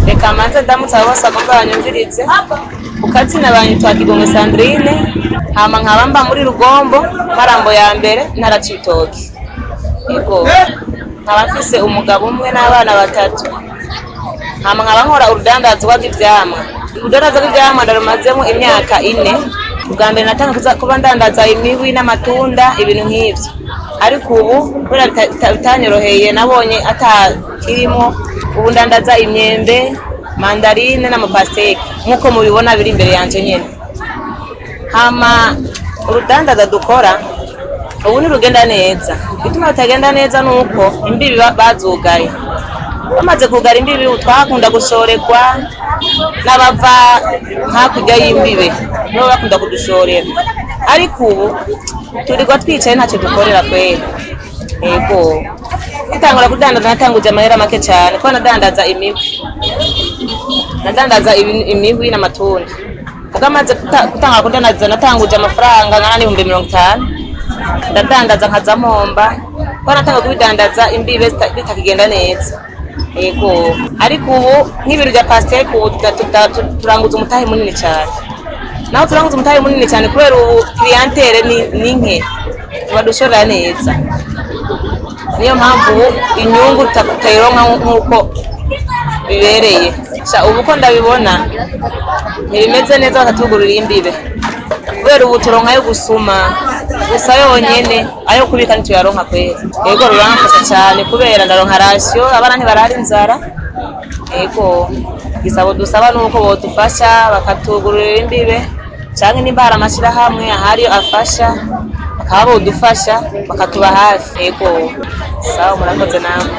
reka manze ndamutse abo bose agomba banyumvirize ukazina banyitwa Kigomwe Sandrine hama nkaba mba muri Rugombo Marambo ya mbere ntara Cibitoke. Yego nkaba mfise umugabo umwe n'abana batatu, hama nkaba nkora urudandazwa rw'ivyamwa. Urudandazwa rw'ivyamwa ndarumazemo imyaka 4. Ubwa mbere natanga kuba ndandaza imihwi n'amatunda ibintu nk'ivyo, ariko ubu kubera bitanyoroheye nabonye atakirimo, ubu ndandaza imyembe, mandarine n'amapasteke nkuko mubibona biri imbere yanje nyene. Hama urudandaza dukora ubu nirugenda neza. Bituma rutagenda neza nuko imbibi bazugaye. Bamaze kugara imbibi twakunda gushorerwa n'abava hakurya y'imbibe nibo bakunda kudushorera, ariko ubu turirwa twicaye ntacyo dukorera kwera. Yego itangura kudandaza natanguje amahera make cyane ko nadandaza imihwi n'amatunda. Ugamaze gutanga kudandaza natanguje amafaranga ngana n'ibihumbi 50, ndadandaza nkaza mpomba ko natanga kubidandaza imbibe bitakigenda neza. Yego ariko ubu nk'ibintu bya pasteke ubu turanguza umutahe munini cyane, naho turanguza umutahe munini cyane kubera ubu clientele ni nke badushorera neza. Niyo mpamvu inyungu tutayironka nkuko bibereye. Ubu ko ndabibona ntibimeze neza bakatugurira imbibe kubera ubu turonka yo gusuma gusa yonyene, ayo kubika ntituyaronka kwera. Yego ruramfasha cyane kubera ndaronka ratio, abana ntibarari inzara. Yego gisabo dusaba nuko bodufasha bakatugurira imbibe canke nimba hari amashirahamwe ahari afasha bakaba bodufasha bakatuba hafi. Yego sawa, murakoze namwe.